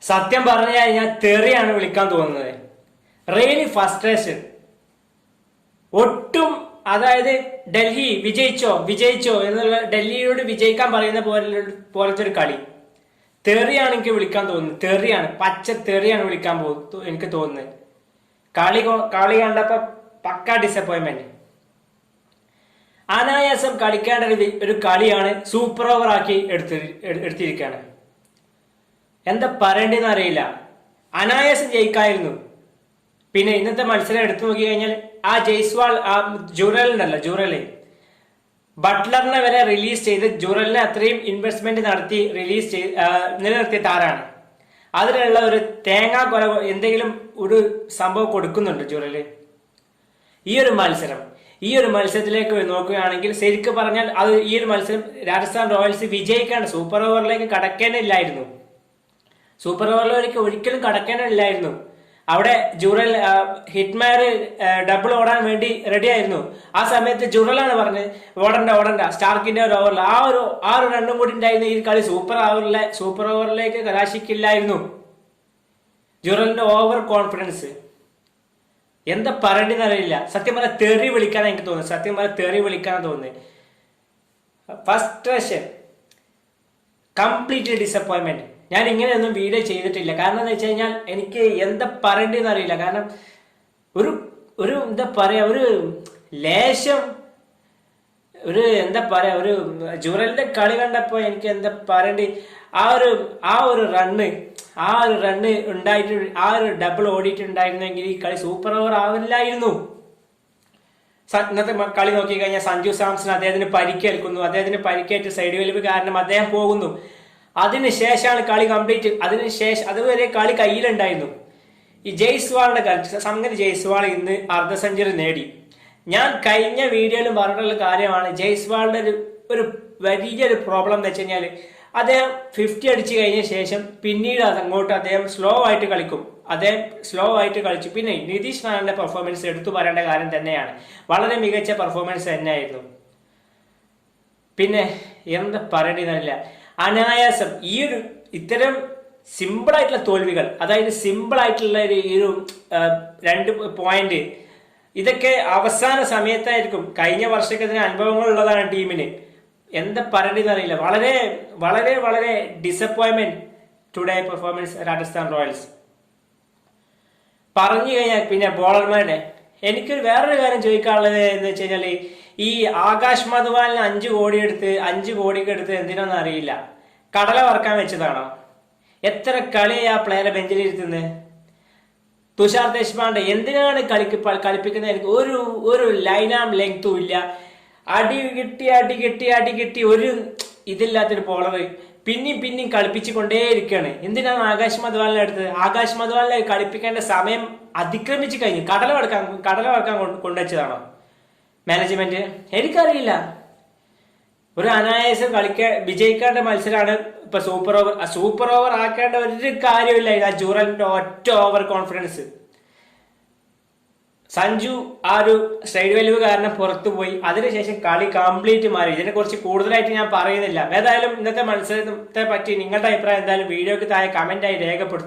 സത്യം പറഞ്ഞു കഴിഞ്ഞാൽ തെറിയാണ് വിളിക്കാൻ തോന്നുന്നത്. Really frustration. ഒട്ടും അതായത് ഡൽഹി വിജയിച്ചോ എന്നുള്ള ഡൽഹിയോട് വിജയിക്കാൻ പറയുന്ന പോലത്തെ ഒരു കളി തെറിയാണ് എനിക്ക് വിളിക്കാൻ തോന്നുന്നത്. തെറിയാണ്, പച്ച തെറിയാണ് വിളിക്കാൻ എനിക്ക് തോന്നുന്നത്. കളി കണ്ടപ്പോ പക്ക ഡിസപ്പോയിന്റ്മെന്റ്. അനായാസം കളിക്കേണ്ട ഒരു കളിയാണ് സൂപ്പർ ഓവർ ആക്കി എടുത്തിരിക്കുകയാണ്. എന്താ പറയേണ്ടതെന്ന് അറിയില്ല. അനായാസം ജയിക്കായിരുന്നു. പിന്നെ ഇന്നത്തെ മത്സരം എടുത്തു നോക്കി കഴിഞ്ഞാൽ ആ ജയ്സ്വാൾ, ആ ജുറല് ബട്ട്ലറിനെ വരെ റിലീസ് ചെയ്ത് ജുറലിനെ അത്രയും ഇൻവെസ്റ്റ്മെന്റ് നടത്തി റിലീസ് ചെയ്ത് നിലനിർത്തിയ താരാണ്. അതിനുള്ള ഒരു തേങ്ങാ കൊല എന്തെങ്കിലും ഒരു സംഭവം കൊടുക്കുന്നുണ്ട് ജുറല്. ഈ ഒരു മത്സരത്തിലേക്ക് നോക്കുകയാണെങ്കിൽ ശരിക്കും പറഞ്ഞാൽ അത് ഈ ഒരു മത്സരം രാജസ്ഥാൻ റോയൽസ് വിജയിക്കാണ്ട് സൂപ്പർ ഓവറിലേക്ക് കടക്കേണ്ടില്ലായിരുന്നു. സൂപ്പർ ഓവറിലേക്ക് ഒരിക്കലും കടക്കേണ്ടില്ലായിരുന്നു. അവിടെ ജുറൽ ഹിറ്റ്മാർ ഡബിൾ ഓടാൻ വേണ്ടി റെഡി ആയിരുന്നു. ആ സമയത്ത് ജുറലാണ് പറഞ്ഞത് ഓടണ്ട സ്റ്റാർക്കിന്റെ ഒരു ഓവറിൽ ആ ഒരു റണ്ണും കൂടി ഉണ്ടായിരുന്നു ഈ കളി സൂപ്പർ ഓവറിലേക്ക് കലാശിക്കില്ലായിരുന്നു. ജുറലിന്റെ ഓവർ കോൺഫിഡൻസ് എന്താ പറയേണ്ടതെന്ന് അറിയില്ല. സത്യം പറഞ്ഞാൽ തെറി വിളിക്കാനാണ് എനിക്ക് തോന്നുന്നത്. Frustration, completely disappointment. ഞാൻ ഇങ്ങനെയൊന്നും വീഡിയോ ചെയ്തിട്ടില്ല. കാരണം എന്താ വെച്ച് കഴിഞ്ഞാൽ എനിക്ക് എന്താ പറയേണ്ടതെന്ന് അറിയില്ല. കാരണം ഒരു എന്താ പറയാ, ഒരു ലേശം ഒരു ജുറലിന്റെ കളി കണ്ടപ്പോ എനിക്ക് എന്താ പറയേണ്ടി, ആ ഒരു റണ്ണ് ഉണ്ടായിട്ട് ആ ഒരു ഡബിൾ ഓടിയിട്ടുണ്ടായിരുന്നെങ്കിൽ ഈ കളി സൂപ്പർ ഓവർ ആവില്ലായിരുന്നു. ഇന്നത്തെ കളി നോക്കി കഴിഞ്ഞാൽ സഞ്ജു സാംസൺ അദ്ദേഹത്തിന് പരിക്കേൽക്കുന്നു. അദ്ദേഹത്തിന് പരിക്കേറ്റ് സൈഡ് വലിവ് കാരണം അദ്ദേഹം പോകുന്നു. അതിനുശേഷമാണ് കളി കംപ്ലീറ്റ്. അതുവരെ കളി കയ്യിലുണ്ടായിരുന്നു. ഈ ജയ്സ്വാളിന്റെ കളി സംഗതി, ജയ്സ്വാൾ ഇന്ന് അർദ്ധ സെഞ്ചുറി നേടി. ഞാൻ കഴിഞ്ഞ വീഡിയോയിലും പറഞ്ഞിട്ടുള്ള കാര്യമാണ്. ജയ്സ്വാളിന്റെ ഒരു വലിയൊരു പ്രോബ്ലം എന്ന് വെച്ച് കഴിഞ്ഞാൽ അദ്ദേഹം 50 അടിച്ചു കഴിഞ്ഞ ശേഷം പിന്നീട് അതങ്ങോട്ട് അദ്ദേഹം സ്ലോ ആയിട്ട് കളിച്ചു. പിന്നെ നിതീഷ് റാണയുടെ പെർഫോമൻസ് എടുത്തു പറയേണ്ട കാര്യം തന്നെയാണ്. വളരെ മികച്ച പെർഫോമൻസ് തന്നെയായിരുന്നു. പിന്നെ എന്താ പറയേണ്ടതല്ല, അനായാസം ഇത്തരം സിമ്പിൾ ആയിട്ടുള്ള തോൽവികൾ, അതായത് സിമ്പിൾ ആയിട്ടുള്ള ഒരു 2 പോയിന്റ്, ഇതൊക്കെ അവസാന സമയത്തായിരിക്കും. കഴിഞ്ഞ വർഷമൊക്കെ ഇതിന് അനുഭവങ്ങൾ ഉള്ളതാണ് ടീമിന്. എന്താ പറയേണ്ടതെന്ന് അറിയില്ല. വളരെ വളരെ വളരെ disappointment today performance Rajasthan Royals. പറഞ്ഞു കഴിഞ്ഞാൽ പിന്നെ ബോളർമാരുടെ എനിക്കൊരു വേറൊരു കാര്യം ചോദിക്കാനുള്ളത് എന്ന് വെച്ച് കഴിഞ്ഞാൽ, ഈ ആകാശ് മധുവാലിന് 5 കോടിക്ക് എടുത്ത് എന്തിനാന്ന് അറിയില്ല. കടല വറക്കാൻ വെച്ചതാണോ? എത്ര കളി ആ പ്ലെയറെ ബെഞ്ചിലിരുത്തുന്നത്? തുഷാർ ദേശ്പാണ്ഡെ എന്തിനാണ് കളിപ്പിക്കുന്നത്? എനിക്ക് ഒരു ലൈനാം ലെങ്തും ഇല്ല. അടി കിട്ടി ഒരു ഇതില്ലാത്തൊരു ബോളർ പിന്നെയും കളിപ്പിച്ചു കൊണ്ടേയിരിക്കുകയാണ്. എന്തിനാണ് ആകാശ് മധുവാലിനെ എടുത്തത്? ആകാശ് മധുവാലിനെ കളിപ്പിക്കേണ്ട സമയം അതിക്രമിച്ചു കഴിഞ്ഞു. കടല വറക്കാൻ കൊണ്ടുവച്ചതാണോ മാനേജ്മെന്റ്? എനിക്കറിയില്ല. ഒരു അനായാസം വിജയിക്കേണ്ട മത്സരമാണ് ഇപ്പൊ സൂപ്പർ ഓവർ ആക്കേണ്ട ഒരു കാര്യമില്ല. ആ ജുറലിന്റെ ഒറ്റ ഓവർ കോൺഫിഡൻസ്. സഞ്ജു ആ ഒരു സൈഡ് വലിവ് കാരണം പുറത്തു പോയി. അതിനുശേഷം കളി കംപ്ലീറ്റ് മാറി. ഇതിനെ കുറിച്ച് കൂടുതലായിട്ട് ഞാൻ പറയുന്നില്ല. ഏതായാലും ഇന്നത്തെ മത്സരത്തെ പറ്റി നിങ്ങളുടെ അഭിപ്രായം എന്തായാലും വീഡിയോക്ക് താഴെ കമന്റ് ആയി രേഖപ്പെടുത്തും.